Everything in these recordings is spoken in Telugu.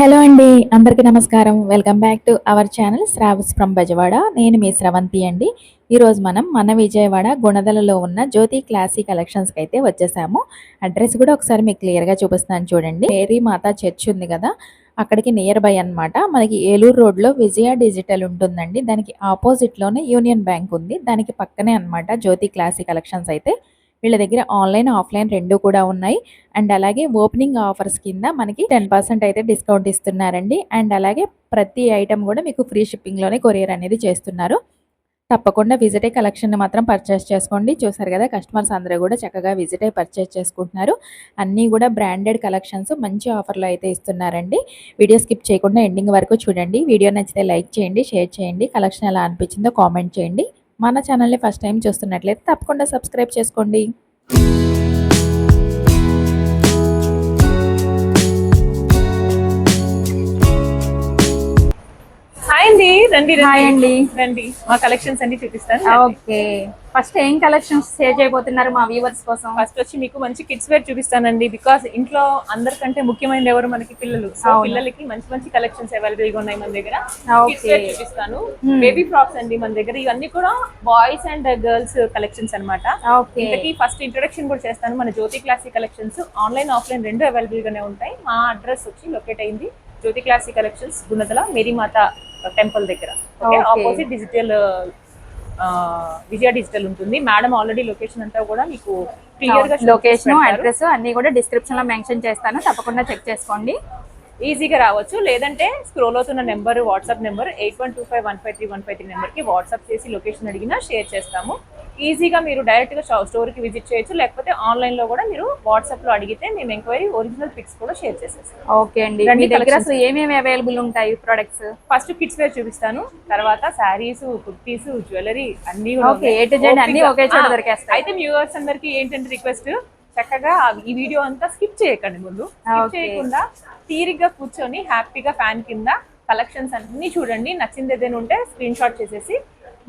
హలో అండి, అందరికీ నమస్కారం. Welcome back to our channel Shravas from Bezawada. నేను మీ స్రవంతి అండి. ఈరోజు మనం మన విజయవాడ గుణదలలో ఉన్న జ్యోతి క్లాసీ కలెక్షన్స్కి అయితే వచ్చేసాము. అడ్రస్ కూడా ఒకసారి మీకు క్లియర్గా చూపిస్తున్నాను చూడండి. మేరీ మాతా చర్చ్ ఉంది కదా, అక్కడికి నియర్ బై అనమాట. మనకి ఏలూరు రోడ్లో విజయ డిజిటల్ ఉంటుందండి. దానికి ఆపోజిట్లోనే యూనియన్ బ్యాంక్ ఉంది. దానికి పక్కనే అనమాట జ్యోతి క్లాసీ కలెక్షన్స్ అయితే. వీళ్ళ దగ్గర ఆన్లైన్ ఆఫ్లైన్ రెండు కూడా ఉన్నాయి. అండ్ అలాగే ఓపెనింగ్ ఆఫర్స్ కింద మనకి 10% అయితే డిస్కౌంట్ ఇస్తున్నారండి. అండ్ అలాగే ప్రతి ఐటమ్ కూడా మీకు ఫ్రీ షిప్పింగ్లోనే కొరియర్ అనేది చేస్తున్నారు. తప్పకుండా విజిట్ అయ్యి కలెక్షన్ మాత్రం పర్చేస్ చేసుకోండి. చూసారు కదా, కస్టమర్స్ అందరూ కూడా చక్కగా విజిట్ అయ్యి పర్చేస్ చేసుకుంటున్నారు. అన్నీ కూడా బ్రాండెడ్ కలెక్షన్స్ మంచి ఆఫర్లో అయితే ఇస్తున్నారండి. వీడియో స్కిప్ చేయకుండా ఎండింగ్ వరకు చూడండి. వీడియో నచ్చితే లైక్ చేయండి, షేర్ చేయండి. కలెక్షన్ ఎలా అనిపించిందో కామెంట్ చేయండి. మన ఛానల్ని ఫస్ట్ టైం చూస్తున్నట్లయితే తప్పకుండా సబ్స్క్రైబ్ చేసుకోండి. హాయ్ అండి, రండి హాయ్ అండి. రండి, మా కలెక్షన్స్ అన్ని చూపిస్తాను. ఓకే, ఫస్ట్ ఏం కలెక్షన్స్ షేర్ చేయబోతున్నారు మా వ్యూవర్స్ కోసం? ఫస్ట్ వచ్చి మీకు మంచి కిడ్స్ వేర్ చూపిస్తానండి. బికాస్ ఇంట్లో అందరికంటే ముఖ్యమైనది ఎవరు? మనకి పిల్లలు. సో పిల్లలకి మంచి మంచి కలెక్షన్స్ అవైలబుల్ గా ఉన్నాయి మన దగ్గర. కిడ్స్ వేర్ చూపిస్తాను. బేబీ ఫ్రాక్స్ అండి మన దగ్గర. ఇవన్నీ కూడా బాయ్స్ అండ్ గర్ల్స్ కలెక్షన్స్ అనమాట. ఇంతకీ ఫస్ట్ ఇంట్రొడక్షన్ కూడా చేస్తాను. మన జ్యోతి క్లాసీ కలెక్షన్స్ ఆన్లైన్ ఆఫ్లైన్ రెండు అవైలబుల్ గానే ఉంటాయి. మా అడ్రస్ వచ్చి లొకేట్ అయింది జ్యోతి క్లాసీ కలెక్షన్స్ గుణదల మేరీ మాత టెంపుల్ దగ్గర. ఆపోజిట్ డిజిటల్ విజయ డిజిటల్ ఉంటుంది. మేడం ఆల్రెడీ లొకేషన్ అంతా కూడా మీకు క్లియర్ గా లొకేషన్ అడ్రస్ అన్ని కూడా డిస్క్రిప్షన్ లో మెన్షన్ చేస్తాను, తప్పకుండా చెక్ చేసుకోండి. ఈజీగా రావచ్చు. లేదంటే స్క్రోల్ అవుతున్న నెంబర్, వాట్సాప్ నెంబర్ 8125153153 నెంబర్ కి వాట్సాప్ చేసి లొకేషన్ అడిగినా షేర్ చేస్తాము. ఈజీగా మీరు డైరెక్ట్ గా స్టోర్ కి విజిట్ చేయొచ్చు. లేకపోతే ఆన్లైన్ లో కూడా మీరు వాట్సాప్ లో అడిగితే మేము ఎంక్వైరీ ఒరిజినల్ పిక్స్ కూడా షేర్ చేసేస్తాం. ఓకే అండి, మీ దగ్గర అసలు ఏమేమి అవైలబుల్ ఉంటాయి ప్రొడక్ట్స్? ఫస్ట్ కిడ్స్ వేర్ చూపిస్తాను, తర్వాత శారీస్, కుర్తీస్, జ్యువెలరీ అన్ని అన్ని ఒకే చోట దొరికేస్తాయి. అయితే వ్యూవర్స్ అందరికి ఏంటంటే రిక్వెస్ట్, చక్కగా ఈ వీడియో అంతా స్కిప్ చేయకండి. ముందు స్కిప్ చేయకుండా తీరిగ్గా కూర్చొని హ్యాపీగా ఫ్యాన్ కింద కలెక్షన్స్ అన్ని చూడండి. నచ్చింది ఏదైనా ఉంటే స్క్రీన్ షాట్ చేసేసి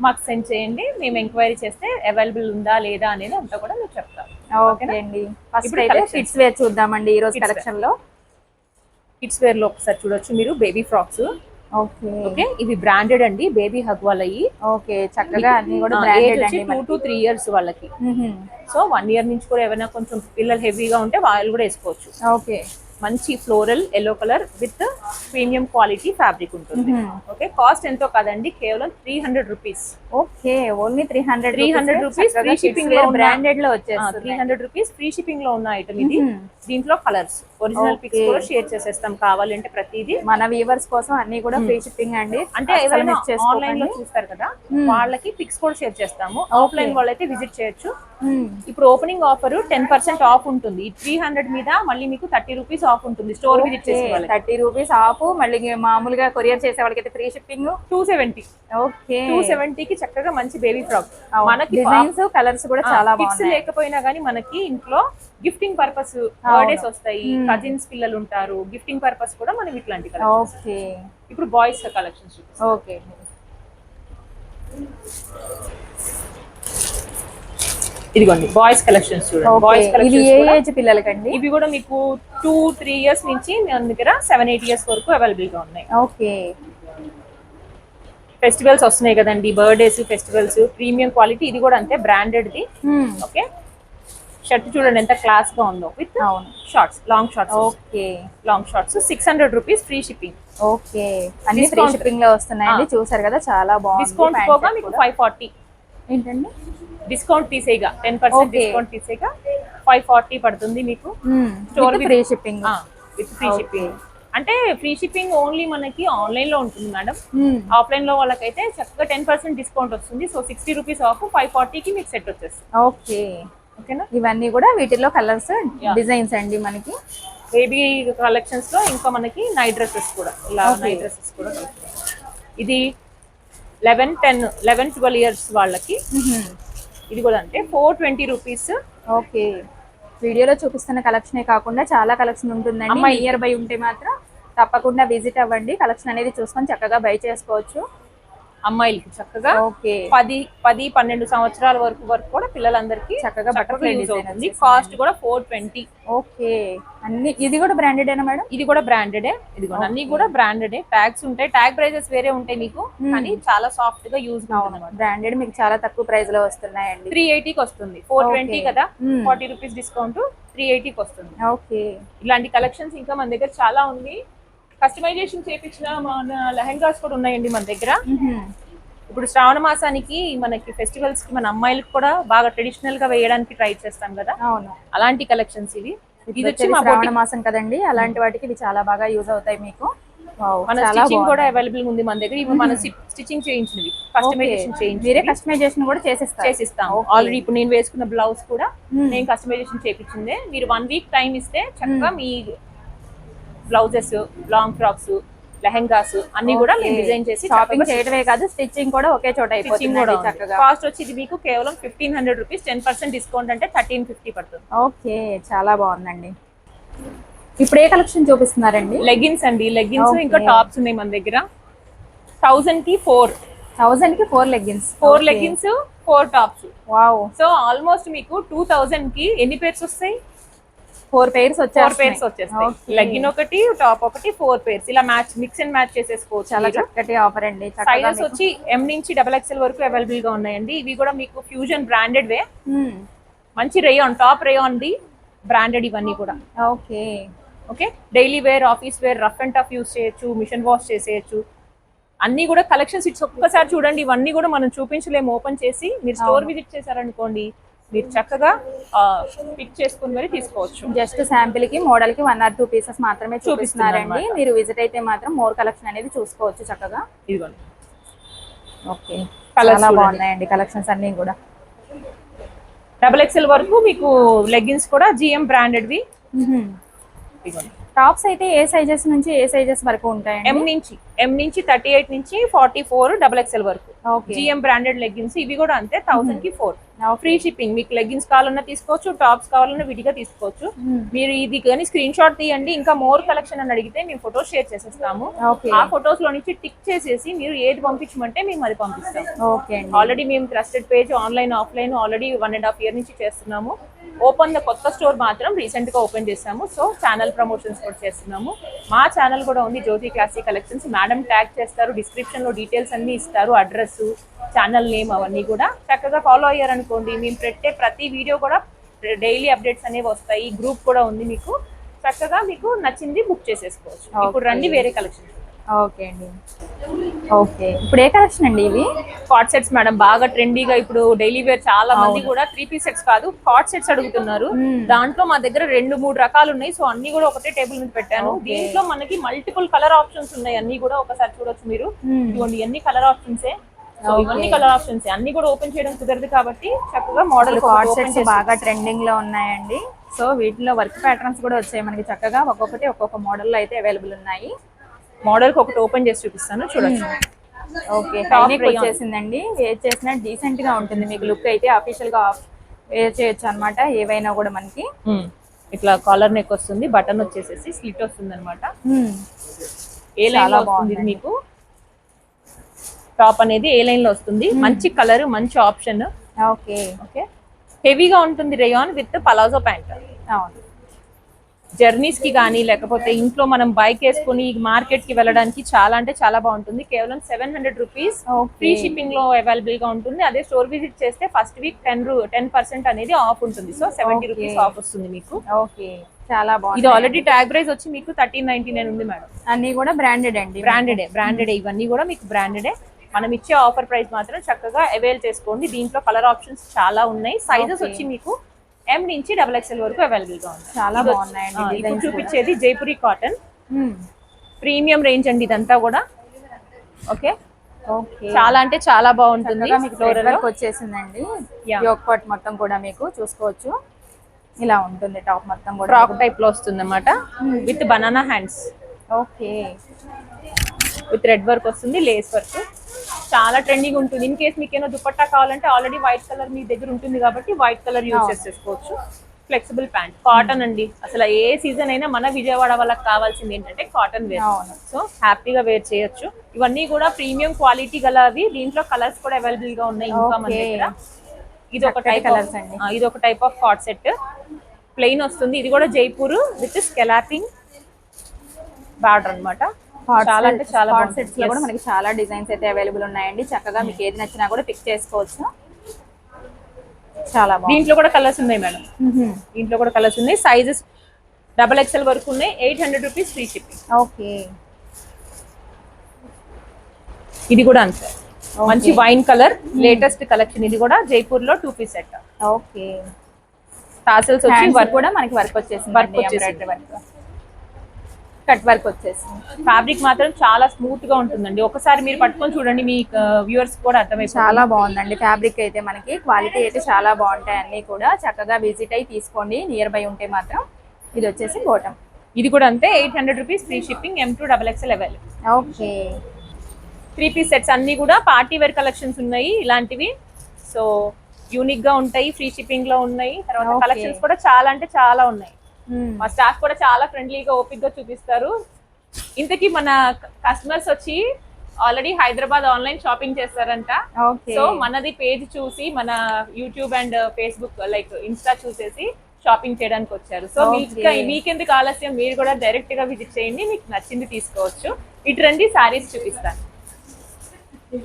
మాకు సెండ్ చేయండి. మేము ఎంక్వైరీ చేస్తే అవైలబుల్ ఉందా లేదా అనేది అంతా కూడా మీకు చెప్తాం. ఓకే అండి, ఫస్ట్ అయితే కిడ్స్ వేర్ చూద్దామండి. ఈ రోజు కలెక్షన్ లో కిడ్స్ వేర్ లో ఒకసారి చూడొచ్చు మీరు. Baby frocks. ఓకే, ఇవి బ్రాండెడ్ అండి, బేబీ హగ్ వాళ్ళయి. ఓకే, చక్కగా అన్ని కూడా బ్రాండెడ్ అండి. 2 to 3 years వాళ్ళకి. సో 1 year నుంచి కూడా ఏమైనా కొంచెం పిల్లలు హెవీగా ఉంటే వాళ్ళు కూడా వేసుకోవచ్చు. ఓకే, మంచి floral yellow colour with premium quality fabric ఉంటుంది. ఓకే, కాస్ట్ ఎంతో కాదండి, కేవలం 300 rupees. Okay, only 300 rupees free shipping లో బ్రాండెడ్ లో వచ్చేసి 300 రూపీస్ ఫ్రీ షిప్పింగ్ లో ఉన్న ఐటమ్ ఇది. దీంట్లో కలర్స్ ఒరిజినల్ పిక్స్ కూడా షేర్ చేసేస్తాం కావాలంటే. ప్రతిదీ మన వ్యూవర్స్ కోసం అన్ని కూడా ఫ్రీ షిప్పింగ్ అండి. అంటే ఎవరైనా ఆన్లైన్ లో చూస్తారు కదా, వాళ్ళకి పిక్స్ కూడా షేర్ చేస్తాము. ఆఫ్లైన్ వాళ్ళైతే విజిట్ చేయొచ్చు. ఇప్పుడు ఓపెనింగ్ ఆఫర్ 10% ఆఫ్ ఉంటుంది. 300 మీద మళ్ళీ మీకు 30 రూపీస్ ఆఫ్ ఉంటుంది. స్టోర్ విజిట్ చేసే వాళ్ళకి 30 రూపీస్ ఆఫ్. మళ్ళీ మామూలుగా కొరియర్ చేసే వాళ్ళకి అయితే ఫ్రీ షిప్పింగ్ 270. ఓకే, 270 కి చక్కగా మంచి బేబీ ఫ్రాక్. మనకి డిజైన్స్ కలర్స్ కూడా చాలా బాగున్నాయి. లేకపోయినా కానీ మనకి ఇంట్లో గిఫ్టింగ్ పర్పస్ బర్త్డేస్ వస్తాయి, కజిన్స్ పిల్లలు ఉంటారు, గిఫ్టింగ్ పర్పస్ కూడా మనం ఇట్లాంటి కలెక్షన్స్. ఓకే, ఇప్పుడు బాయ్స్ కలెక్షన్స్ చూపిస్తాం. ఓకే, ఇదిగోండి బాయ్స్ కలెక్షన్స్ చూడండి. బాయ్స్ కలెక్షన్స్ పిల్లలకండి. ఇవి కూడా మీకు 2-3 years నుంచి మన దగ్గర 7-8 years వరకు అవైలబుల్ గా ఉన్నాయి. ఓకే, ఫెస్టివల్స్ వస్తున్నాయి కదండి, బర్త్డేస్, ఫెస్టివల్స్, ప్రీమియం క్వాలిటీ. ఇది కూడా అంతే, బ్రాండెడ్ ది. ఓకే, షర్ట్ చూడండి ఎంత క్లాస్ గా ఉందో with shorts, long shorts. Okay, long shorts 600 rupees free shipping. Okay, అన్ని ఫ్రీ షిప్పింగ్ లో వస్తున్నాయండి. చూసారు కదా, చాలా బాగుంది. డిస్కౌంట్ పోగా మీకు 540. ఏంటండి, డిస్కౌంట్ తీసేగా 10% డిస్కౌంట్ తీసేగా 540 పడుతుంది మీకు. Store free shipping with free shipping. అంటే ఫ్రీ షిప్పింగ్ ఓన్లీ మనకి ఆన్లైన్ లో ఉంటుంది మేడం. ఆఫ్లైన్ లో వాళ్ళకైతే చక్కగా 10% డిస్కౌంట్ వస్తుంది. సో 60 రూపీస్ ఆఫ్ 540 కి మీకు సెట్ వచ్చేస్తుంది. ఓకే, ఓకేనా. ఇవన్నీ కూడా వీటిలో కలర్స్, డిజైన్స్ అండి. మనకి బేబీ కలెక్షన్స్ లో ఇంకా మనకి నైట్ డ్రెస్సెస్ కూడా, ఇలా నైట్ డ్రెస్సెస్ కూడా. ఇది 11-12 years వాళ్ళకి. ఇది కూడా అంటే 420 రూపీస్. ఓకే, వీడియోలో చూపిస్తున్న కలెక్షనే కాకుండా చాలా కలెక్షన్ ఉంటుందండి. నియర్ బై ఉంటే మాత్రం తప్పకుండా విజిట్ అవ్వండి. కలెక్షన్ అనేది చూసుకొని చక్కగా బై చేసుకోవచ్చు. అమ్మాయిలకి చక్కగా ఓకే 10-12 సంవత్సరాల వరకు కూడా పిల్లలందరికీ చక్కగా బటర్ఫ్లై యూజ్ డిజైన్ అవుతుంది. కాస్ట్ కూడా 420. ఓకే. అన్ని ఇది కూడా బ్రాండెడేనా మేడం? ఇది కూడా బ్రాండెడే. ఇదిగోండి అన్ని కూడా బ్రాండెడే. ట్యాగ్స్ ఉంటాయి, ట్యాగ్ ప్రైజెస్ వేరే ఉంటాయి మీకు, కానీ చాలా సాఫ్ట్ గా యూజ్ అవుతుంది. బ్రాండెడ్ మీకు చాలా తక్కువ ప్రైస్ లో వస్తున్నాయండి. 380కి వస్తుంది. 420 కదా, 40 రూపీస్ డిస్కౌంట్ 380కి వస్తుంది. ఓకే. ఇలాంటి కలెక్షన్స్ ఇంకా మన దగ్గర చాలా ఉంది. కస్టమైజేషన్ చేపించిన మన లెహెంగాస్ కూడా ఉన్నాయండి మన దగ్గర. ఇప్పుడు శ్రావణ మాసానికి మనకి ఫెస్టివల్స్ కి మన అమ్మాయిలకు కూడా బాగా ట్రెడిషనల్ గా వేయడానికి ట్రై చేస్తాం కదా, అవును అలాంటి కలెక్షన్స్ ఇవి. ఇది వచ్చి మా శ్రావణ మాసం కదండి, అలాంటి వాటికి ఇవి చాలా బాగా యూజ్ అవుతాయి మీకు. మన స్టిచింగ్ కూడా అవైలబుల్ ఉంది మన దగ్గర. ఇప్పుడు మన స్టిచింగ్ చేయించినవి, కస్టమైజేషన్ మీరే కస్టమైజేషన్ కూడా చేసిస్తాం. ఆల్రెడీ ఇప్పుడు నేను వేసుకున్న బ్లౌజ్ కూడా నేను కస్టమైజేషన్ చేయించిందే. మీరు 1 వీక్ టైం ఇస్తే చక్కగా మీ బ్లౌజెస్, లాంగ్ ఫ్రాక్స్, లెహెంగాస్ అన్ని కూడా మేము డిజైన్ చేసి షాపింగ్ చేయడమే కాదు, స్టిచ్చింగ్ కూడా ఒకే చోట అయిపోతుంది చక్కగా. కాస్ట్ వచ్చి ఇది మీకు కేవలం 1500 రూపీస్, 10% డిస్కౌంట్ అంటే 1350 పడుతుంది. ఓకే, చాలా బాగుందండి. ఇప్పుడు ఏ కలెక్షన్ చూపిస్తున్నారండి? లెగిన్స్ అండి. లెగిన్స్ ఇంకా టాప్స్ ఉన్నాయి మన దగ్గర. 1000 కి 4 leggings, 4 leggings, 4 tops. Wow. So almost మీకు 2000 కి ఎన్ని పేర్స్ వస్తాయి? 4 pairs వచ్చేస్తాయి. లెగిన్ ఒకటి, టాప్ ఒకటి, 4 pairs. ఇలా మిక్స్ అండ్ మ్యాచ్ చేసేసుకోవచ్చు. చాలా చక్కటి ఆఫర్ అండి. సైజెస్ వచ్చి M నుంచి XXL వరకు అవైలబుల్ గా ఉన్నాయండి. ఇవి కూడా మీకు ఫ్యూజన్ బ్రాండెడ్ వే, మంచి రేయాన్, టాప్ రేయాన్ ది బ్రాండెడ్ ఇవన్నీ కూడా. Okay okay. Daily wear, office wear, rough and tough use చేయొచ్చు, మిషన్ వాష్ చేసేయచ్చు. అన్ని కూడా కలెక్షన్స్ ఇట్స్ ఒక్కసారి చూడండి. ఇవన్నీ కూడా మనం చూపించలేము ఓపెన్ చేసి. మీరు స్టోర్ విజిట్ చేశారనుకోండి, మీరు చక్కగా పిక్ చేసుకుని మరి తీసుకోవచ్చు. జస్ట్ శాంపిల్ కి, మోడల్ కి 1 or 2 పీసెస్ మాత్రమే చూపిస్తున్నారండి. మీరు విజిట్ అయితే మాత్రం మోర్ కలెక్షన్ అనేది చూసుకోవచ్చు చక్కగా. ఇదిగోండి. ఓకే, చాలా బాగున్నాయండి కలెక్షన్స్ అన్ని కూడా. XXL వరకు మీకు లెగ్గిన్స్ కూడా GM బ్రాండెడ్ వి. ఇదిగోండి. టాప్స్ అయితే ఏ సైజెస్ నుంచి ఏ సైజెస్ వరకు ఉంటాయండి? M నుంచి 38 నుంచి 44 XXL వరకు. ఓకే. GM బ్రాండెడ్ లెగ్గిన్స్ ఇవి కూడా అంతే. 1000 కి 4. Free shipping. మీకు లెగ్గిన్స్ కావాలన్నా తీసుకోవచ్చు, టాప్స్ కావాలన్నా విడిగా తీసుకోవచ్చు. మీరు ఇది కానీ స్క్రీన్ షాట్ తీయండి, ఇంకా మోర్ కలెక్షన్ అని అడిగితే మేము ఫొటోస్ షేర్ చేసేస్తాము. ఆ ఫొటోస్ లో నుంచి టిక్ చేసేసి మీరు ఏది పంపించమంటే మేము అది పంపిస్తాం. ఆల్రెడీ మేము trusted page online offline already 1.5 years నుంచి చేస్తున్నాము. ఓపెన్ ద కొత్త స్టోర్ మాత్రం రీసెంట్ గా ఓపెన్ చేసాము. సో ఛానల్ ప్రమోషన్స్ కూడా చేస్తున్నాము. మా ఛానల్ కూడా ఉంది, జ్యోతి క్లాసిక్ కలెక్షన్స్. మేడం ట్యాగ్ చేస్తారు, డిస్క్రిప్షన్ లో డీటెయిల్స్ అన్ని ఇస్తారు, అడ్రస్, ఛానల్ నేమ్ అవన్నీ కూడా. చక్కగా ఫాలో అయ్యారనుకోండి, మేము పెట్టే ప్రతి వీడియో కూడా డైలీ అప్డేట్స్ అనేవి వస్తాయి. గ్రూప్ కూడా ఉంది మీకు. చక్కగా మీకు నచ్చింది బుక్ చేసేసుకోవచ్చు. ఇప్పుడు రండి వేరే కలెక్షన్. ఓకే అండి. ఓకే, ఇప్పుడు ఏ కలెక్షన్ అండి ఇవి? కాట్ సెట్స్ మేడం, బాగా ట్రెండీగా ఇప్పుడు డైలీ వేర్ చాలా మంది కూడా 3 piece సెట్స్ కాదు, కాట్ సెట్స్ అడుగుతున్నారు. దాంట్లో మా దగ్గర 2-3 రకాలు ఉన్నాయి. సో అన్ని కూడా ఒకటే టేబుల్ మీద పెట్టాను. దీంట్లో మనకి మల్టిపుల్ కలర్ ఆప్షన్స్ ఉన్నాయి. అన్ని కూడా ఒకసారి చూడొచ్చు మీరు. ఇవ్వండి, అన్ని కలర్ ఆప్షన్సే. సో ఇవన్నీ కలర్ ఆప్షన్స్ అన్ని కూడా ఓపెన్ చేయడం కుదరదు కాబట్టి చక్కగా మోడల్ కాట్ సెట్స్ బాగా ట్రెండింగ్ లో ఉన్నాయండి. సో వీటిలో వర్క్ ప్యాటర్న్స్ కూడా వచ్చాయి మనకి. చక్కగా ఒక్కొక్క మోడల్ లో అయితే అవైలబుల్ ఉన్నాయి. మోడల్ కి ఒకటి ఓపెన్ చేసి చూపిస్తాను, చూడొచ్చు. ఓకే, టాప్ వచ్చేసిందండి. వేర్ చేసిన డీసెంట్ గా ఉంటుంది మీకు. లుక్ అయితే అఫీషియల్ గా వేర్ చేయొచ్చు అన్నమాట. ఏవైనా కూడా మనకి ఇట్లా కాలర్ నెక్ వస్తుంది, బటన్ వచ్చేసేసి స్లిట్ వస్తుంది అనమాట. ఏ లైన్ లో వస్తుంది ఇది మీకు? టాప్ అనేది ఏ లైన్ లో వస్తుంది. మంచి కలర్, మంచి ఆప్షన్. Okay okay. హెవీగా ఉంటుంది రేయాన్ విత్ పలాజో ప్యాంట్. అవును. జర్నీస్ కి కానీ లేకపోతే ఇంట్లో మనం బైక్ వేసుకుని మార్కెట్ కి వెళ్ళడానికి చాలా అంటే చాలా బాగుంటుంది. కేవలం 700 రూపీస్ ఫ్రీ షిప్పింగ్ లో అవైలబుల్ గా ఉంటుంది. అదే స్టోర్ విజిట్ చేస్తే ఫస్ట్ వీక్ 10% అనేది ఆఫ్ ఉంటుంది. సో 70 రూపీస్ ఆఫ్ వస్తుంది మీకు. ఓకే, చాలా బాగుంది. ఇది ఆల్రెడీ ట్యాగ్ ప్రైస్ వచ్చి మీకు 1399 ఉంది మేడం. అన్ని కూడా బ్రాండెడ్ అండి. బ్రాండెడ్ ఇవన్నీ కూడా మీకు బ్రాండెడే. మనం ఇచ్చే ఆఫర్ ప్రైస్ మాత్రం చక్కగా అవైల్ చేసుకోండి. దీంట్లో కలర్ ఆప్షన్స్ చాలా ఉన్నాయి. సైజెస్ వచ్చి మీకు M నుంచి XXL వరకు అవైలబుల్ గా ఉంది. చాలా బాగున్నాయండి. ఇప్పుడు చూపించేది జైపురి కాటన్ ప్రీమియం రేంజ్ అండి ఇదంతా కూడా. ఓకే, చాలా అంటే చాలా బాగుంటుంది. వచ్చేసిందండి యోక్ పార్ట్ మొత్తం కూడా మీకు చూసుకోవచ్చు. ఇలా ఉంటుంది టాప్ మొత్తం కూడా. ఫ్రాక్ టైప్ లో వస్తుంది అన్నమాట, with banana hands. Okay, with red work వస్తుంది, లేస్ వర్క్. చాలా ట్రెండింగ్ ఉంటుంది. ఇన్ కేస్ మీకు ఏమైనా దుపట్టా కావాలంటే ఆల్రెడీ వైట్ కలర్ మీ దగ్గర ఉంటుంది కాబట్టి వైట్ కలర్ యూజ్ చేసేసుకోవచ్చు. ఫ్లెక్సిబుల్ ప్యాంట్, కాటన్ అండి. అసలు ఏ సీజన్ అయినా మన విజయవాడ వాళ్ళకి కావాల్సింది ఏంటంటే కాటన్ వేర్. సో హ్యాపీగా వేర్ చేయొచ్చు. ఇవన్నీ కూడా ప్రీమియం క్వాలిటీ గలవి. దీంట్లో కలర్స్ కూడా అవైలబుల్ గా ఉన్నాయి ఇంకా మన దగ్గర. ఇది ఒక టైప్ కలర్స్ అండి. ఇది ఒక type of cot set, plain వస్తుంది. ఇది కూడా జైపూర్ విత్ స్కెలాపింగ్ బార్డర్ అన్నమాట. చాలా అంటే చాలా కాట్ సెట్స్ లో కూడా మనకి చాలా డిజైన్స్ అయితే అవైలబుల్ ఉన్నాయండి. చక్కగా మీకు ఏది నచ్చినా కూడా పిక్ చేసుకోవచ్చు. చాలా బాగుంది. దీంట్లో కూడా కలర్స్ ఉన్నాయి మేడం. దీంట్లో కూడా కలర్స్ ఉన్నాయి. సైజెస్ XXL వరకు ఉన్నాయి. 800 రూపీస్ ఫ్రీ షిప్పింగ్. ఓకే. ఇది కూడా అంతే, మంచి వైన్ కలర్ లేటెస్ట్ కలెక్షన్. ఇది కూడా జైపూర్ లో 2 పీస్ సెట్. ఓకే. టాసల్స్ వచ్చి వర్క్ కూడా మనకి వర్క్ వచ్చేసింది. కట్ వర్క్ వచ్చేసింది. ఫ్యాబ్రిక్ మాత్రం చాలా స్మూత్ గా ఉంటుందండి. ఒకసారి మీరు పట్టుకొని చూడండి, మీ వ్యూవర్స్ కూడా అర్థమైపోతుంది. చాలా బాగుందండి ఫ్యాబ్రిక్ అయితే. మనకి క్వాలిటీ అయితే చాలా బాగుంటాయి అన్ని కూడా. చక్కగా విజిట్ అయ్యి తీసుకోండి నియర్ బై ఉంటే మాత్రం. ఇది వచ్చేసి బాటమ్. ఇది కూడా అంతే, 800 rupees free shipping. M2 XXL available. Okay. 3 piece sets అన్ని కూడా పార్టీ వేర్ కలెక్షన్స్ ఉన్నాయి ఇలాంటివి. సో యూనిక్ గా ఉంటాయి, ఫ్రీ షిప్పింగ్ లో ఉన్నాయి. తర్వాత కలెక్షన్స్ కూడా చాలా అంటే చాలా ఉన్నాయి. మా స్టాఫ్ కూడా చాలా ఫ్రెండ్లీగా ఓపిక్ గా చూపిస్తారు. ఇంతకీ మన కస్టమర్స్ వచ్చి ఆల్రెడీ హైదరాబాద్ ఆన్లైన్ షాపింగ్ చేస్తారంట. సో మనది పేజ్ చూసి, మన YouTube and Facebook like Insta చూసేసి షాపింగ్ చేయడానికి వచ్చారు. సో మీకెందుకు ఆలస్యం, మీరు కూడా డైరెక్ట్ గా విజిట్ చేయండి, మీకు నచ్చింది తీసుకోవచ్చు. ఇటు రండి, శారీస్ చూపిస్తాను.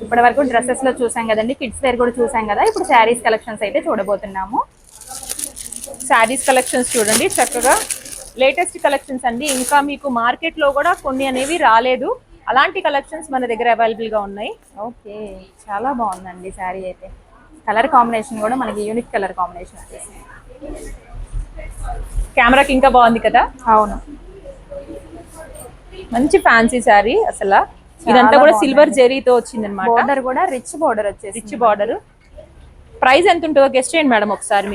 ఇప్పటి వరకు డ్రెస్సెస్ లో చూసాం కదండి, కిడ్స్ వేర్ కూడా చూసాం కదా. ఇప్పుడు శారీస్ కలెక్షన్స్ అయితే చూడబోతున్నాము. శారీస్ కలెక్షన్స్ చూడండి, చక్కగా లేటెస్ట్ కలెక్షన్స్ అండి. ఇంకా మీకు మార్కెట్ లో కూడా కొన్ని అనేవి రాలేదు, అలాంటి కలెక్షన్స్ మన దగ్గర అవైలబుల్ గా ఉన్నాయి. ఓకే. చాలా బాగుందండి శారీ అయితే. కలర్ కాంబినేషన్ కూడా మనకి యూనిక్ కలర్ కాంబినేషన్ వచ్చేసింది. కెమెరాకి ఇంకా బాగుంది కదా. అవును. మంచి ఫ్యాన్సీ శారీ. అసలు ఇదంతా కూడా సిల్వర్ జెరీతో వచ్చింది అనమాట. బోర్డర్ కూడా రిచ్ బోర్డర్ వచ్చేసి. Rich border. ప్రైస్ ఎంత ఉంటుందో గెస్ట్ చేయండి మేడం ఒకసారి.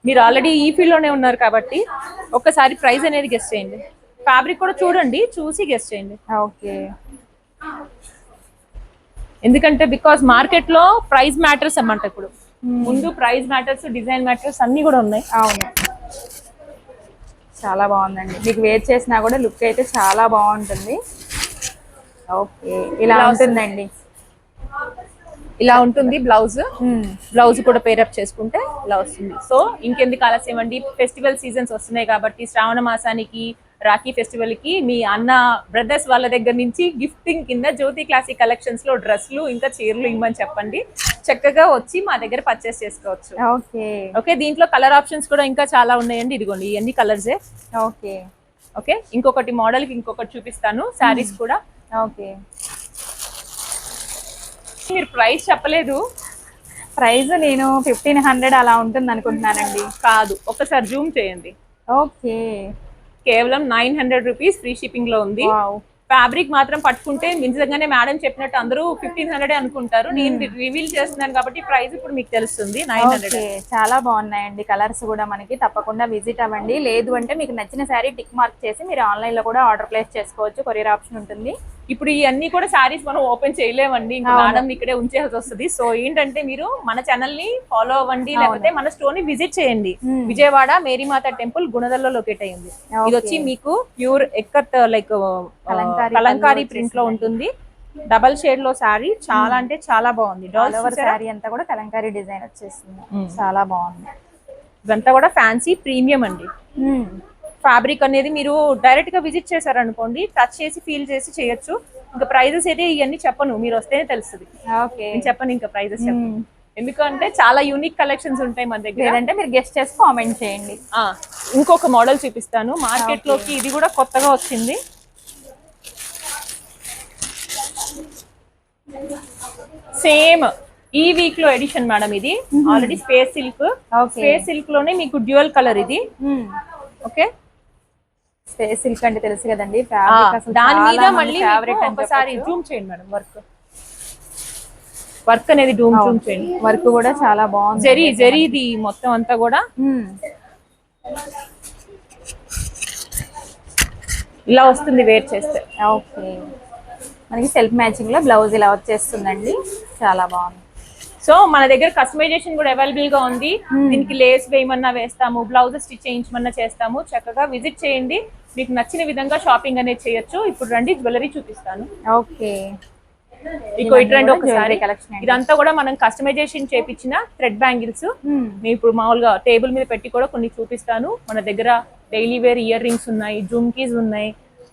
మీరు ఆల్రెడీ ఈ ఫీల్డ్ లోనే ఉన్నారు కాబట్టి ఒక్కసారి ప్రైస్ అనేది గెస్ట్ చేయండి. ఫ్యాబ్రిక్ కూడా చూడండి, చూసి గెస్ట్ చేయండి. ఓకే. ఎందుకంటే బికాస్ మార్కెట్ లో ప్రైస్ మ్యాటర్స్ అన్నమాట. ఇప్పుడు ముందు ప్రైస్ మ్యాటర్స్, డిజైన్ మ్యాటర్స్ అన్ని కూడా ఉన్నాయి. అవును. చాలా బాగుందండి. మీకు వేర్ చేసినా కూడా లుక్ అయితే చాలా బాగుంటుంది. ఓకే. ఇలా ఉంటుందండి. ఇలా ఉంటుంది బ్లౌజ్. బ్లౌజ్ కూడా పేరప్ చేసుకుంటే ఇలా వస్తుంది. సో ఇంకెందుకు ఆలస్యం అండి, ఫెస్టివల్ సీజన్స్ వస్తున్నాయి కాబట్టి శ్రావణ మాసానికి, రాఖీ ఫెస్టివల్ కి మీ అన్న బ్రదర్స్ వాళ్ళ దగ్గర నుంచి గిఫ్టింగ్ కింద జ్యోతి క్లాసిక్ కలెక్షన్స్ లో డ్రెస్లు ఇంకా చీరలు ఇవ్వమని చెప్పండి. చక్కగా వచ్చి మా దగ్గర పర్చేస్ చేసుకోవచ్చు. ఓకే. ఓకే. దీంట్లో కలర్ ఆప్షన్స్ కూడా ఇంకా చాలా ఉన్నాయండి. ఇదిగోండి, ఇవన్నీ కలర్సే. ఓకే. ఓకే. ఇంకొకటి మోడల్ కి ఇంకొకటి చూపిస్తాను. శారీస్ కూడా. ఓకే. మీరు ప్రైస్ చెప్పలేదు. ప్రైస్ నేను 1500 అలా ఉంటుంది అనుకుంటున్నానండి. కాదు, ఒకసారి జూమ్ చేయండి. ఓకే. కేవలం 900 రూపీస్ ఫ్రీ షిప్పింగ్ లో ఉంది. ఫ్యాబ్రిక్ మాత్రం పట్టుకుంటే నిజంగానే మేడం చెప్పినట్టు అందరూ 1500 అనుకుంటారు. నేను రివీల్ చేస్తున్నాను కాబట్టి ప్రైస్ ఇప్పుడు మీకు తెలుస్తుంది. 900. చాలా బాగున్నాయండి కలర్స్ కూడా. మనకి తప్పకుండా విజిట్ అవ్వండి. లేదు అంటే మీకు నచ్చిన శారీ టిక్ మార్క్ చేసి మీరు ఆన్లైన్ లో కూడా ఆర్డర్ ప్లేస్ చేసుకోవచ్చు. కొరియర్ ఆప్షన్ ఉంటుంది. ఇప్పుడు ఇవన్నీ కూడా శారీస్ మనం ఓపెన్ చేయలేమండి, ఇంకా మేడం ఇక్కడే ఉంచేసి వస్తుంది. సో ఏంటంటే మీరు మన ఛానల్ ని ఫాలో అవ్వండి, లేకపోతే మన స్టోర్ ని విజిట్ చేయండి. విజయవాడ మేరీమాత టెంపుల్ గుణదల్లో లొకేట్ అయ్యింది. ఇది వచ్చి మీకు pure ikat like Kalamkari print లో ఉంటుంది. డబల్ షేడ్ లో శారీ. చాలా అంటే చాలా బాగుంది. శారీ అంతా కూడా కలంకారీ డిజైన్ వచ్చేసింది. చాలా బాగుంది. ఇదంతా కూడా ఫ్యాన్సీ ప్రీమియం అండి. ఫ్యాబ్రిక్ అనేది మీరు డైరెక్ట్ గా విజిట్ చేశారనుకోండి, టచ్ చేసి ఫీల్ చేసి చేయొచ్చు. ఇంకా ప్రైజెస్ అయితే ఇవన్నీ చెప్పను, మీరు వస్తేనే తెలుస్తుంది. నేను చెప్పను ఇంకా ప్రైజెస్ చెప్పను, ఎందుకంటే చాలా యూనిక్ కలెక్షన్స్ ఉంటాయి మన దగ్గర. అంటే మీరు గెస్ట్ చేసి కామెంట్ చేయండి. ఇంకొక మోడల్ చూపిస్తాను మార్కెట్ లోకి. ఇది కూడా కొత్తగా వచ్చింది. సేమ్ ఈ వీక్ లో ఎడిషన్ మేడం ఇది. Already space silk. Space silk లోనే మీకు డ్యూయల్ కలర్ ఇది. ఓకే. స్పేస్ సిల్క్ అంటే తెలుసు కదండి. దాని మీద మళ్ళీ ఒకసారి జూమ్ చేయండి మేడం. వర్క్ అనేది జూమ్ చేయండి. వర్క్ కూడా చాలా బాగుంది. జరీది మొత్తం అంతా కూడా ఇలా వస్తుంది వేర్ చేస్తే. ఓకే. మనకి సెల్ఫ్ మ్యాచింగ్ లో బ్లౌజ్ ఇలా వచ్చేస్తుందండి. చాలా బాగుంది. సో మన దగ్గర కస్టమైజేషన్ కూడా అవైలబుల్ గా ఉంది. దీనికి లేస్ వేయమన్నా వేస్తాము, బ్లౌజ్ స్టిచ్ చేయించమన్నా చేస్తాము. చక్కగా విజిట్ చేయండి, మీకు నచ్చిన విధంగా షాపింగ్ అనేది చేయొచ్చు. ఇప్పుడు రండి జ్యువెలరీ చూపిస్తాను. ఓకే, మీకు ఇటువంటి ఒకసారి ఇదంతా కూడా మనం కస్టమైజేషన్ చేపించిన థ్రెడ్ బ్యాంగిల్స్. నేను ఇప్పుడు మామూలుగా టేబుల్ మీద పెట్టి కూడా కొన్ని చూపిస్తాను. మన దగ్గర డైలీ వేర్ ఇయర్ రింగ్స్ ఉన్నాయి, జుమ్కీస్ ఉన్నాయి,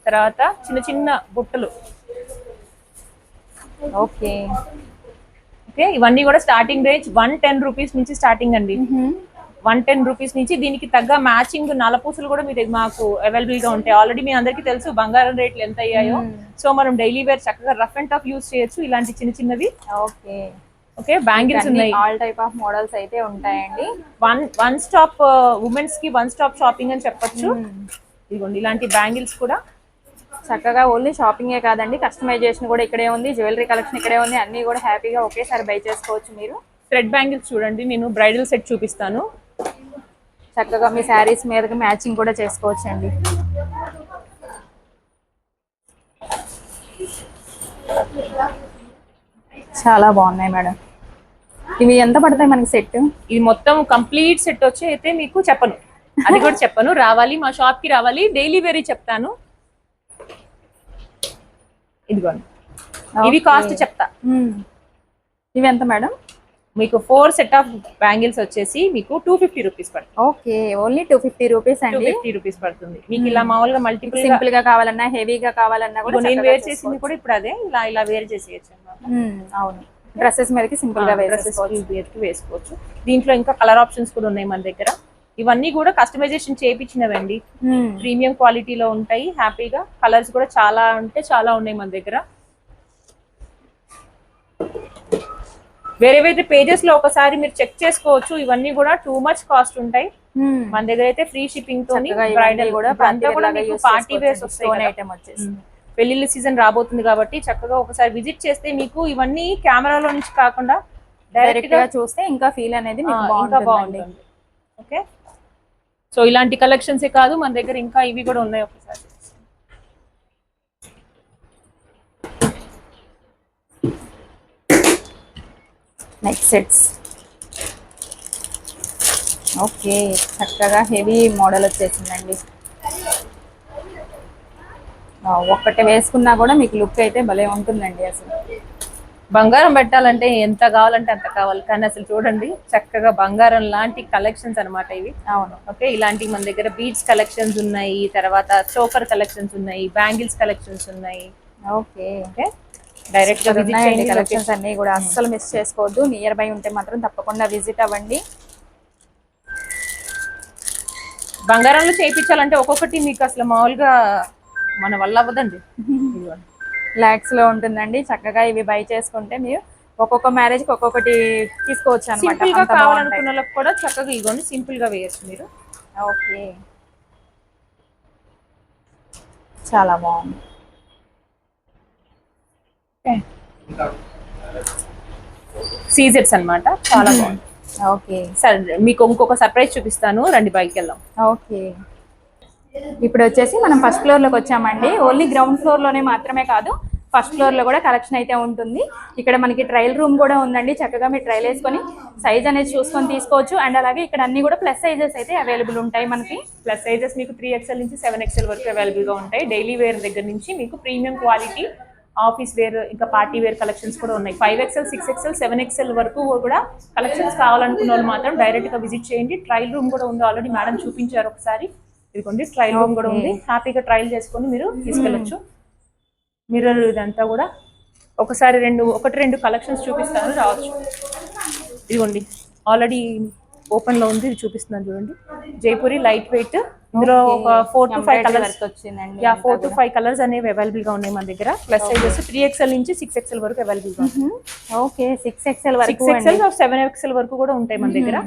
తర్వాత చిన్న చిన్న బుట్టలు. ఓకే ఓకే, ఇవన్నీ కూడా స్టార్టింగ్ రేంజ్ 110 రూపీస్ నుంచి స్టార్టింగ్ అండి. 110 రూపీస్ నుంచి దీనికి తగ్గ మ్యాచింగ్ నలపూసలు కూడా మీ దగ్గర మాకు అవైలబుల్ గా ఉంటాయి. ఆల్రెడీ మీ అందరికీ తెలుసు బంగారం రేట్లు ఎంత అయ్యాయో. సో మనం డైలీ వేర్ చక్కగా రఫ్ అండ్ టఫ్ యూజ్ చేయొచ్చు ఇలాంటి చిన్న చిన్నవి. ఓకే ఓకే, బ్యాంగిల్స్ ఉన్నాయి, ఆల్ టైప్ ఆఫ్ మోడల్స్ అయితే ఉంటాయండి. వన్ స్టాప్ ఉమెన్స్ కి వన్ స్టాప్ షాపింగ్ అని చెప్పొచ్చు. ఇదిగోండి ఇలాంటి బ్యాంగిల్స్ కూడా చక్కగా ఓన్లీ షాపింగే కాదండి, కస్టమైజేషన్ కూడా ఇక్కడే ఉంది, జ్యువెలరీ కలెక్షన్ ఇక్కడే ఉంది. అన్ని కూడా హ్యాపీగా ఒకేసారి బై చేసుకోవచ్చు మీరు. థ్రెడ్ బ్యాంగిల్స్ చూడండి, నేను బ్రైడల్ సెట్ చూపిస్తాను. చక్కగా మీ శారీస్ మీదకి మ్యాచింగ్ కూడా చేసుకోవచ్చు అండి. చాలా బాగున్నాయి మేడం. ఇవి ఎంత పడతాయి మనకి సెట్? ఇది మొత్తం కంప్లీట్ సెట్ వచ్చి అయితే మీకు చెప్పను, అది కూడా చెప్పను. రావాలి మా షాప్ కి రావాలి, డైలీ వేరీ చెప్తాను. ఇదిగోండి ఇవి కాస్ట్ చెప్తా. ఇవి ఎంత మేడం? మీకు 4 సెట్ ఆఫ్ బ్యాంగిల్స్ వచ్చేసి మీకు 250 రూపీస్ పడుతుంది. ఓకే, ఓన్లీ 250 రూపీస్ అండి. 250 రూపీస్ పడుతుంది మీకు. ఇలా మామూలుగా మల్టిపుల్ సింపుల్ గా కావాలన్నా, హెవీగా కావాలన్నా కూడా నేను వేర్ చేసింది కూడా ఇప్పుడు అదే, ఇలా ఇలా వేర్ చేసేయచ్చు. అవును, డ్రెస్సెస్ మీదకి సింపుల్ గా వేసుకోవచ్చు. దీంట్లో ఇంకా కలర్ ఆప్షన్స్ కూడా ఉన్నాయి మన దగ్గర. ఇవన్నీ కూడా కస్టమైజేషన్ చేయించినవండి, ప్రీమియం క్వాలిటీలో ఉంటాయి. హ్యాపీగా కలర్స్ కూడా చాలా అంటే చాలా ఉన్నాయి మన దగ్గర. వేరే వేరే పేజెస్ లో ఒకసారి మీరు చెక్ చేసుకోవచ్చు. ఇవన్నీ కూడా టూ మచ్ కాస్ట్ ఉంటాయి. మన దగ్గర అయితే ఫ్రీ షిప్పింగ్ తో బ్రైడల్ కూడా పార్టీ వేర్స్ వస్తాయి. పెళ్లిళ్ళ సీజన్ రాబోతుంది కాబట్టి చక్కగా ఒకసారి విజిట్ చేస్తే మీకు ఇవన్నీ కెమెరాలో నుంచి కాకుండా డైరెక్ట్ గా చూస్తే ఇంకా ఫీల్ అనేది ఇంకా బాగుంటుంది. ఓకే, సో ఇలాంటి కలెక్షన్స్ కాదు మన దగ్గర ఇంకా ఇవి కూడా ఉన్నాయి. ఒకసారి నెక్ సెట్స్. ఓకే, చక్కగా హెవీ మోడల్ వచ్చేసిందండి. ఒక్కటే వేసుకున్నా కూడా మీకు లుక్ అయితే భలే ఉంటుందండి. అసలు బంగారం పెట్టాలంటే ఎంత కావాలంటే అంత కావాలి, కానీ అసలు చూడండి చక్కగా బంగారం లాంటి కలెక్షన్స్ అనమాట ఇవి. అవును. ఓకే, ఇలాంటి మన దగ్గర బీడ్స్ కలెక్షన్స్ ఉన్నాయి, తర్వాత చోకర్ కలెక్షన్స్ ఉన్నాయి, బ్యాంగిల్స్ కలెక్షన్స్ ఉన్నాయి. ఓకే ఓకే, డైరెక్ట్ గా విజిట్ చేయండి. కలెక్షన్స్ అన్ని కూడా అస్సలు మిస్ చేసుకోవద్దు. నియర్ బై ఉంటే మాత్రం తప్పకుండా విజిట్ అవ్వండి. బంగారంలో చేయించాలంటే ఒక్కొక్కటి మీకు అసలు మామూలుగా మన వల్ల అవ్వదండి. లాక్స్ లో ఉంటుందండి. చక్కగా ఇవి బై చేసుకుంటే మీరు ఒక్కొక్క మ్యారేజ్ కి ఒక్కొక్కటి తీసుకోవచ్చు అన్నమాట. సింపుల్ గా కావాలనుకున్న వాళ్ళకి కూడా చక్కగా ఇవ్వండి, సింపుల్ గా వేయచ్చు మీరు. ఓకే, చాలా బాగుంది. సీజెట్స్ అన్నమాట, చాలా బాగుంది. ఓకే, సరే మీకు ఇంకొక సర్ప్రైజ్ చూపిస్తాను, రండి బయటికి వెళ్దాం. ఓకే, ఇప్పుడు వచ్చేసి మనం ఫస్ట్ ఫ్లోర్ లోకి వచ్చామండి. ఓన్లీ గ్రౌండ్ ఫ్లోర్ లోనే మాత్రమే కాదు, ఫస్ట్ ఫ్లోర్ లో కూడా కలెక్షన్ అయితే ఉంటుంది. ఇక్కడ మనకి ట్రయల్ రూమ్ కూడా ఉందండి. చక్కగా మీరు ట్రయల్ వేసుకొని సైజ్ అనేది చూసుకొని తీసుకోవచ్చు. అండ్ అలాగే ఇక్కడ అన్ని కూడా ప్లస్ సైజెస్ అయితే అవైలబుల్ ఉంటాయి. మనకి ప్లస్ సైజెస్ మీకు 3XL నుంచి 7XL వరకు అవైలబుల్ గా ఉంటాయి. డైలీ వేర్ దగ్గర నుంచి మీకు ప్రీమియం క్వాలిటీ ఆఫీస్ వేర్ ఇంకా పార్టీ వేర్ కలెక్షన్స్ కూడా ఉన్నాయి. 5XL, 6XL, 7XL వరకు కూడా కలెక్షన్స్ కావాలనుకున్న వాళ్ళు మాత్రం డైరెక్ట్ గా విజిట్ చేయండి. ట్రయల్ రూమ్ కూడా ఉంది, ఆల్రెడీ మేడం చూపించారు ఒకసారి. ఇదిగోండి ట్రయల్ రూమ్ కూడా ఉంది, హ్యాపీగా ట్రయల్ చేసుకొని మీరు తీసుకెళ్ళచ్చు. మిర్రర్ ఇదంతా కూడా ఒకసారి ఒకటి రెండు కలెక్షన్స్ చూపిస్తాను, రావచ్చు. ఇదిగోండి ఆల్రెడీ ఓపెన్ లో ఉంది, ఇది చూపిస్తున్నాను చూడండి. జైపూరి లైట్ వెయిట్, ఇందులో ఒక 4 to 5 కలర్స్ వచ్చిందండి. 4 to 5 కలర్స్ అనేవి అవైలబుల్ గా ఉన్నాయి మన దగ్గర. ప్లస్ సైజెస్ 3XL నుంచి 6XL వరకు అవైలబుల్ గా ఉంది. ఓకే, 6XL వరకు, 6XL 7XL వరకు కూడా ఉంటాయి మన దగ్గర.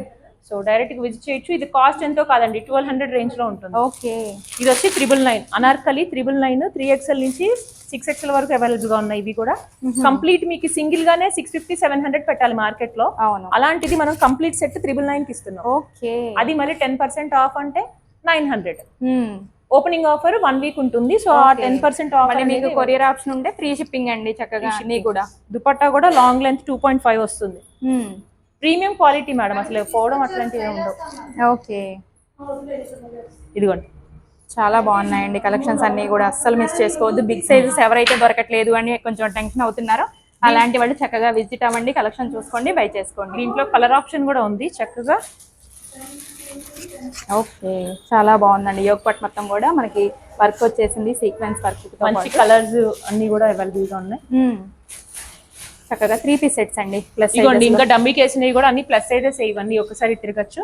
సో డైరెక్ట్ గా విజిట్ చేయొచ్చు. ఇది కాస్ట్ ఎంతో కాదండి, 1200 రేంజ్ లో ఉంటుంది. ఓకే, ఇది వచ్చి 999 అనార్కలి 999, 3XL నుంచి 6XL వరకు అవైలబుల్ గా ఉన్నాయి. ఇవి కూడా కంప్లీట్ మీకు సింగిల్ గానే 650, 700 పెట్టాలి మార్కెట్ లో. అలాంటిది మనం కంప్లీట్ సెట్ 999 కి ఇస్తున్నాం. ఓకే, అది మరి 10% ఆఫ్ అంటే 900. ఓపెనింగ్ ఆఫర్ 1 వీక్ ఉంటుంది. సో ఆ 10% ఆఫర్ మళ్ళీ మీకు కొరియర్ ఆప్షన్ ఉంటే ఫ్రీ షిప్పింగ్ అండి చక్కగా అన్ని కూడా. దుపట్టా కూడా లాంగ్ లెంత్ 2.5 వస్తుంది. ప్రీమియం క్వాలిటీ మేడం, అసలు పోవడం అట్లాంటివి ఉండవు. ఓకే, ఇదిగోండి చాలా బాగున్నాయండి కలెక్షన్స్ అన్ని కూడా, అస్సలు మిస్ చేసుకోవద్దు. బిగ్ సైజెస్ ఎవరైతే దొరకట్లేదు అని కొంచెం టెన్షన్ అవుతున్నారో అలాంటి వాళ్ళు చక్కగా విజిట్ అవ్వండి, కలెక్షన్ చూసుకోండి, బై చేసుకోండి. దీంట్లో కలర్ ఆప్షన్ కూడా ఉంది చక్కగా. ఓకే, చాలా బాగుందండి. యోగ్ పట్ మొత్తం కూడా మనకి వర్క్ వచ్చేసింది, సీక్వెన్స్ వర్క్, మంచి కలర్స్ అన్ని కూడా అవైలబుల్ గా ఉన్నాయి. చక్కగా 3 పీస్ సెట్స్ అండి. ప్లస్ ఇదిగోండి ఇంకా డమ్మీకి వేసినవి కూడా అన్ని ప్లస్ సైజెస్, ఇవన్నీ ఒకసారి తిరగచ్చు.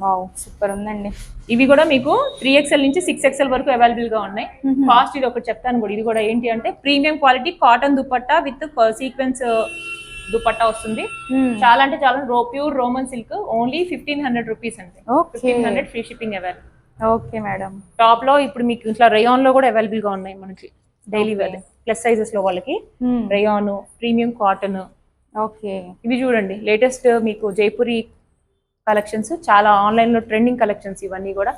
వావ్, సూపర్ ఉందండి. ఇవి కూడా మీకు 3XL నుంచి 6XL వరకు అవైలబుల్ గా ఉన్నాయి. కాస్ట్ ఇది ఒకటి చెప్తాను కూడా, ఇది కూడా ఏంటి అంటే premium quality cotton dupatta with sequence dupatta వస్తుంది. చాలా అంటే చాలా pure Roman silk, only 1500 rupees అండి. 1500 free shipping available. Okay madam. Top లో ఇప్పుడు మీకు ఇట్లా రేయాన్ లో కూడా అవైలబుల్ గా ఉన్నాయి మనకి డైలీ వేర్ ప్లస్ సైజెస్ లో వాళ్ళకి. Rayon, premium cotton. ఓకే, ఇవి చూడండి లేటెస్ట్ మీకు జైపూరి కలెక్షన్స్, చాలా ఆన్లైన్ లో ట్రెండింగ్ కలెక్షన్స్ ఇవన్నీ కూడా.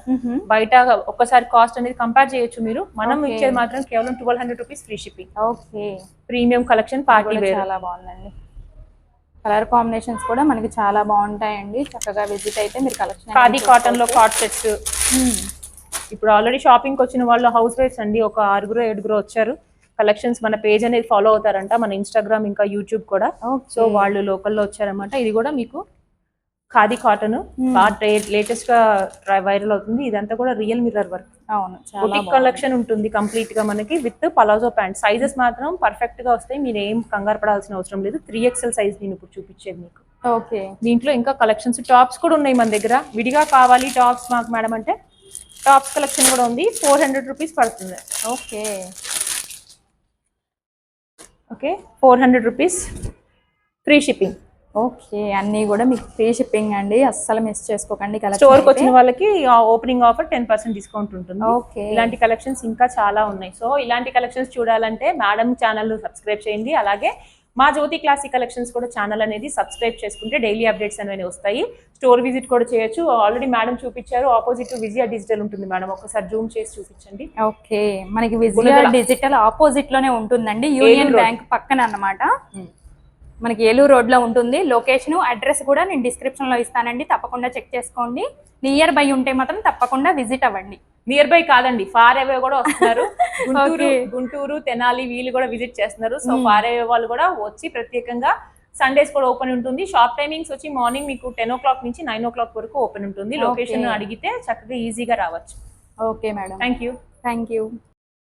బయట ఒక్కసారి కాస్ట్ అనేది కంపేర్ చేయొచ్చు మీరు, మనం ఇచ్చేది మాత్రం కేవలం 1200 rupees free shipping. Okay, premium collection party wear, చాలా బాగుందండి. కలర్ కాంబినేషన్స్ కూడా మనకి చాలా బాగుంటాయండి, చక్కగా విజిట్ అయితే మీరు కలెక్షన్. ఖాదీ కాటన్ లో కాట్ సెట్స్. ఇప్పుడు ఆల్రెడీ షాపింగ్ వచ్చిన వాళ్ళు హౌస్ వైఫ్స్ అండి, ఒక 6-7 వచ్చారు. కలెక్షన్స్ మన పేజ్ అనేది ఫాలో అవుతారంట, మన ఇన్స్టాగ్రామ్ ఇంకా యూట్యూబ్ కూడా. సో వాళ్ళు లోకల్లో వచ్చారన్నమాట. ఇది కూడా మీకు ఖాదీ కాటన్, లేటెస్ట్ గా వైరల్ అవుతుంది. ఇదంతా కూడా రియల్ మిర్రర్ వర్క్. అవును, బుటిక్ కలెక్షన్ ఉంటుంది కంప్లీట్ గా మనకి విత్ పలాజో ప్యాంట్. సైజెస్ మాత్రం పర్ఫెక్ట్ గా వస్తాయి, మీరు ఏం కంగారు పడాల్సిన అవసరం లేదు. 3XL సైజ్ నేను ఇప్పుడు చూపించేది మీకు. ఓకే, దీంట్లో ఇంకా కలెక్షన్స్ టాప్స్ కూడా ఉన్నాయి మన దగ్గర. విడిగా కావాలి టాప్స్ మాకు మేడం అంటే టాప్స్ కలెక్షన్ కూడా ఉంది. 400 రూపీస్ పడుతుంది. Okay, okay 400 rupees free shipping. Okay, అన్ని కూడా మీకు ఫ్రీ షిప్పింగ్ అండి, అస్సలు మిస్ చేసుకోకండి. స్టోర్ కి వచ్చిన వాళ్ళకి ఓపెనింగ్ ఆఫర్ 10% డిస్కౌంట్ ఉంటుంది. ఓకే, ఇలాంటి కలెక్షన్స్ ఇంకా చాలా ఉన్నాయి. సో ఇలాంటి కలెక్షన్స్ చూడాలంటే మేడం ఛానల్ సబ్స్క్రైబ్ చేయండి. అలాగే మా జ్యోతి క్లాసిక్ కలెక్షన్స్ కూడా ఛానల్ అనేది సబ్స్క్రైబ్ చేసుకుంటే డైలీ అప్డేట్స్ అనేవి వస్తాయి. స్టోర్ విజిట్ కూడా చేయొచ్చు. ఆల్రెడీ మేడం చూపించారు, ఆపోజిట్ విజయ డిజిటల్ ఉంటుంది మేడం, ఒకసారి జూమ్ చేసి చూపించండి. ఓకే, మనకి విజయ డిజిటల్ ఆపోజిట్ లోనే ఉంటుందండి, యూనియన్ బ్యాంక్ పక్కన అన్నమాట. మనకి ఏలూరు రోడ్ లో ఉంటుంది. లొకేషన్ అడ్రస్ కూడా నేను డిస్క్రిప్షన్ లో ఇస్తానండి, తప్పకుండా చెక్ చేసుకోండి. నియర్ బై ఉంటే మాత్రం తప్పకుండా విజిట్ అవ్వండి. నియర్ బై కాదండి, ఫార్ అవే కూడా వస్తున్నారు. గుంటూరు, తెనాలి వీళ్ళు కూడా విజిట్ చేస్తున్నారు. సో ఫార్ అవే వాళ్ళు కూడా వచ్చి ప్రత్యేకంగా సండేస్ కూడా ఓపెన్ ఉంటుంది. షాప్ టైమింగ్స్ వచ్చి మార్నింగ్ మీకు 10 o'clock నుంచి 9 o'clock వరకు ఓపెన్ ఉంటుంది. లొకేషన్ అడిగితే చక్కగా ఈజీగా రావచ్చు. Okay madam, thank you.